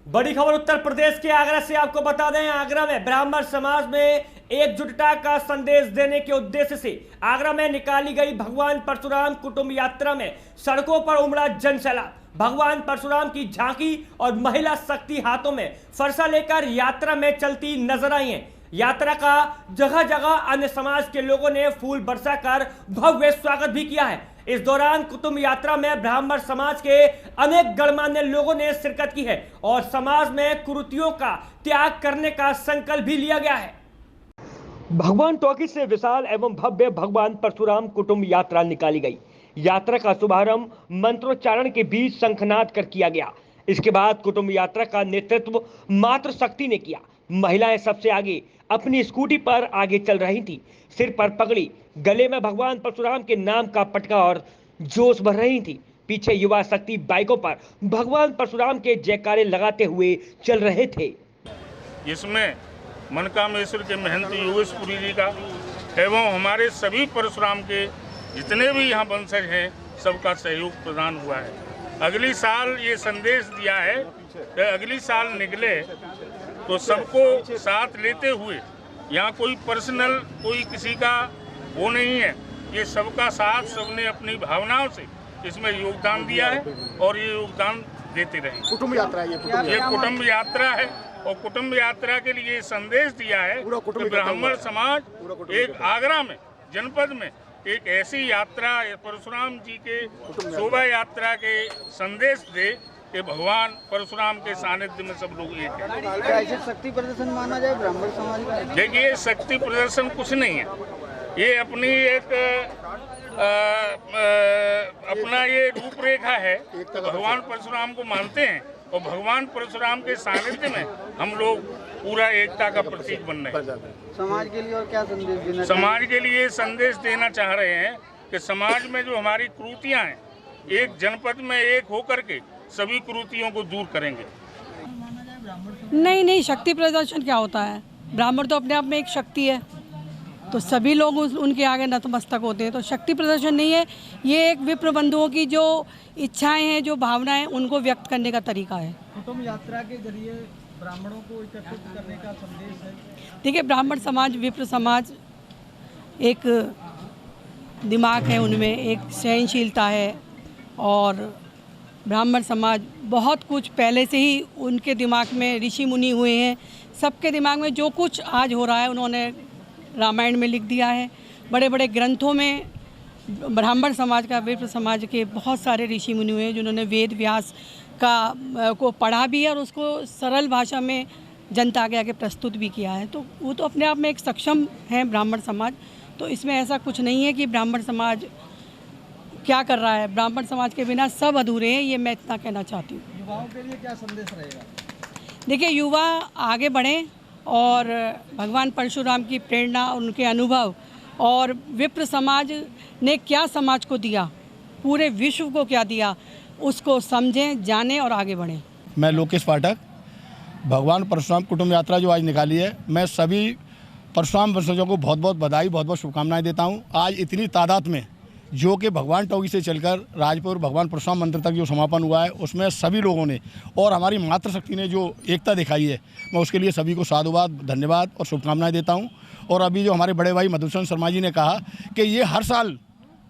बड़ी खबर उत्तर प्रदेश के आगरा से आपको बता दें। आगरा में ब्राह्मण समाज में एकजुटता का संदेश देने के उद्देश्य से आगरा में निकाली गई भगवान परशुराम कुटुंब यात्रा में सड़कों पर उमड़ा जनसैलाब। भगवान परशुराम की झांकी और महिला शक्ति हाथों में फरसा लेकर यात्रा में चलती नजर आई है। यात्रा का जगह जगह अन्य समाज के लोगों ने फूल बरसाकर भव्य स्वागत भी किया है। इस दौरान कुटुंब यात्रा में ब्राह्मण समाज के अनेक गणमान्य लोगों ने शिरकत की है और समाज में कुरीतियों का त्याग करने का संकल्प भी लिया गया है। भगवान टॉकीज से विशाल एवं भव्य भगवान परशुराम कुटुंब यात्रा निकाली गई। यात्रा का शुभारंभ मंत्रोच्चारण के बीच शंखनाद कर किया गया। इसके बाद कुटुंब यात्रा का नेतृत्व मातृ शक्ति ने किया। महिलाएं सबसे आगे अपनी स्कूटी पर आगे चल रही थी, सिर पर पगड़ी, गले में भगवान परशुराम के नाम का पटका और जोश भर रही थी। पीछे युवा शक्ति बाइकों पर भगवान परशुराम के जयकारे लगाते हुए चल रहे थे। इसमें मनकामेश्वर के महंत योगेशपुरी जी का एवं हमारे सभी परशुराम के जितने भी यहाँ वंशज हैं सबका सहयोग प्रदान हुआ है। अगली साल ये संदेश दिया है कि अगली साल निकले तो सबको साथ लेते हुए, यहाँ कोई पर्सनल कोई किसी का वो नहीं है, ये सबका साथ सबने अपनी भावनाओं से इसमें योगदान दिया है और ये योगदान देते रहेंगे। कुटुंब यात्रा ये कुटुंब यात्रा है और कुटुंब यात्रा के लिए संदेश दिया है कि ब्राह्मण समाज एक आगरा में जनपद में एक ऐसी यात्रा परशुराम जी के शोभा यात्रा के संदेश दे कि भगवान परशुराम के सानिध्य में सब लोग एक हैं। क्या ऐसे शक्ति प्रदर्शन माना जाए ब्राह्मण समाज का? देखिए, शक्ति प्रदर्शन कुछ नहीं है, ये अपनी एक अपना ये रूपरेखा है। भगवान परशुराम को मानते हैं और भगवान परशुराम के सानिध्य में हम लोग पूरा एकता का प्रतीक बन रहे हैं। समाज के लिए और क्या संदेश देना? समाज के लिए संदेश देना चाह रहे हैं कि समाज में जो हमारी कुरीतियां हैं, एक जनपद में एक होकर के सभी कुरीतियों को दूर करेंगे। नहीं, शक्ति प्रदर्शन क्या होता है? ब्राह्मण तो अपने आप में एक शक्ति है, तो सभी लोग उनके आगे नतमस्तक होते हैं, तो शक्ति प्रदर्शन नहीं है। ये एक विप्र बंधुओं की जो इच्छाएं हैं, जो भावनाएं, उनको व्यक्त करने का तरीका है। कुटुंब यात्रा के जरिए ब्राह्मणों को एकत्रित करने का संदेश है। देखिए, ब्राह्मण समाज, विप्र समाज, एक दिमाग है, उनमें एक सहनशीलता है और ब्राह्मण समाज बहुत कुछ पहले से ही उनके दिमाग में ऋषि मुनि हुए हैं। सबके दिमाग में जो कुछ आज हो रहा है उन्होंने रामायण में लिख दिया है। बड़े बड़े ग्रंथों में ब्राह्मण समाज का, विप्र समाज के बहुत सारे ऋषि मुनि हुए हैं जिन्होंने वेद व्यास को पढ़ा भी है और उसको सरल भाषा में जनता के आगे प्रस्तुत भी किया है। तो वो तो अपने आप में एक सक्षम है ब्राह्मण समाज। तो इसमें ऐसा कुछ नहीं है कि ब्राह्मण समाज क्या कर रहा है। ब्राह्मण समाज के बिना सब अधूरे हैं, ये मैं इतना कहना चाहती हूँ। युवाओं के लिए क्या संदेश रहेगा? देखिए, युवा आगे बढ़ें और भगवान परशुराम की प्रेरणा, उनके अनुभव और विप्र समाज ने क्या समाज को दिया, पूरे विश्व को क्या दिया, उसको समझें, जानें और आगे बढ़ें। मैं लोकेश पाठक, भगवान परशुराम कुटुंब यात्रा जो आज निकाली है, मैं सभी परशुराम वंशजों को बहुत बहुत बधाई, बहुत बहुत शुभकामनाएं देता हूं। आज इतनी तादाद में जो कि भगवान टॉकी से चलकर राजपुर भगवान परशुराम मंदिर तक जो समापन हुआ है, उसमें सभी लोगों ने और हमारी मातृशक्ति ने जो एकता दिखाई है, मैं उसके लिए सभी को साधुवाद, धन्यवाद और शुभकामनाएं देता हूं। और अभी जो हमारे बड़े भाई मधुसूदन शर्मा जी ने कहा कि ये हर साल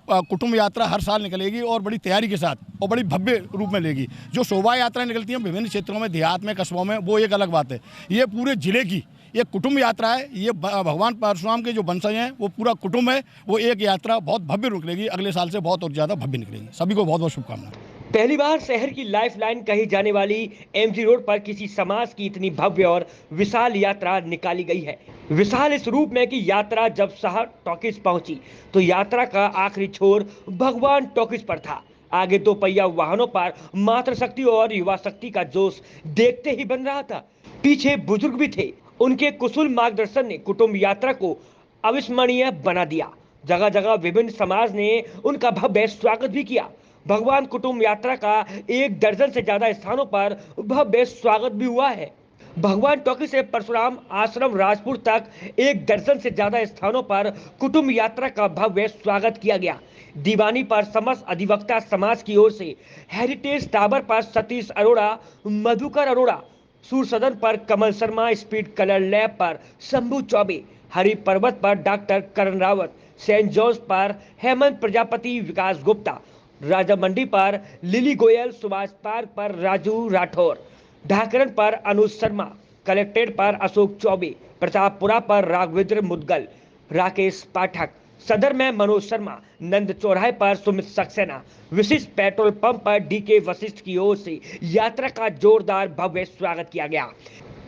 कुटुंब यात्रा हर साल निकलेगी और बड़ी तैयारी के साथ और बड़ी भव्य रूप में लेगी। जो शोभा यात्राएं निकलती हैं विभिन्न क्षेत्रों में, देहात में, कस्बों में, वो एक अलग बात है। ये पूरे जिले की ये कुटुंब यात्रा है। ये भगवान परशुराम के जो वंशज हैं, वो पूरा कुटुंब है, वो एक यात्रा बहुत भव्य निकलेगी। अगले साल से बहुत और ज़्यादा भव्य निकलेगी। सभी को बहुत बहुत शुभकामनाएं। पहली बार शहर की लाइफलाइन कही जाने वाली एमजी रोड पर किसी समाज की इतनी भव्य और विशाल यात्रा निकाली गई है। विशाल इस रूप में कि यात्रा जब शहर टॉकीज पहुंची तो यात्रा का आखिरी छोर भगवान टॉकीज पर था। आगे दो पहिया वाहनों पर मातृशक्ति और युवा शक्ति का जोश देखते ही बन रहा था। पीछे बुजुर्ग भी थे। उनके कुशल मार्गदर्शन ने कुटुंब यात्रा को अविस्मरणीय बना दिया। जगह जगह विभिन्न समाज ने उनका भव्य स्वागत भी किया। भगवान कुटुंब यात्रा का 1 दर्जन से ज्यादा स्थानों पर भव्य स्वागत भी हुआ है। भगवान टॉकी से परशुराम आश्रम राजपुर तक 1 दर्जन से ज्यादा स्थानों पर कुटुंब यात्रा का भव्य स्वागत किया गया। दीवानी पर समस्त अधिवक्ता समाज की ओर से, हेरिटेज टावर पर सतीश अरोड़ा, मधुकर अरोड़ा, सूर सदन पर कमल शर्मा, स्पीड कलर लैब पर शंभू चौबे, हरि पर्वत पर डॉक्टर करण रावत, सेंट जॉन्स पर हेमंत प्रजापति, विकास गुप्ता, राजा मंडी पर लिली गोयल, सुभाष पार्क पर राजू राठौर, ढाकरन पर अनुज शर्मा, कलेक्ट्रेट पर अशोक चौबे, प्रतापपुरा पर राघवेंद्र मुदगल, राकेश पाठक, सदर में मनोज शर्मा, नंद चौराहे पर सुमित सक्सेना, विशिष्ट पेट्रोल पंप पर डीके वशिष्ठ की ओर से यात्रा का जोरदार भव्य स्वागत किया गया।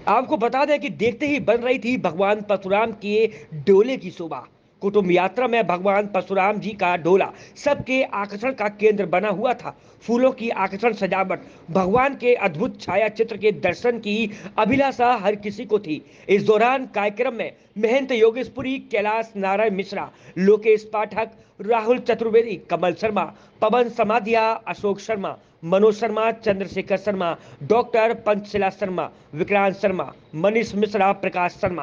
आपको बता दें कि देखते ही बन रही थी भगवान परशुराम के डोले की शोभा। कुटुंब यात्रा में भगवान परशुराम जी का डोला सबके आकर्षण का केंद्र बना हुआ था। फूलों की आकर्षण सजावट, भगवान के अद्भुत छाया चित्र के दर्शन की अभिलाषा हर किसी को थी। इस दौरान कार्यक्रम में महंत योगेशपुरी, कैलाश नारायण मिश्रा, लोकेश पाठक, राहुल चतुर्वेदी, कमल शर्मा, पवन समाधिया, अशोक शर्मा, मनोज शर्मा, चंद्रशेखर शर्मा, डॉक्टर पंचशिला शर्मा, विक्रांत शर्मा, मनीष मिश्रा, प्रकाश शर्मा,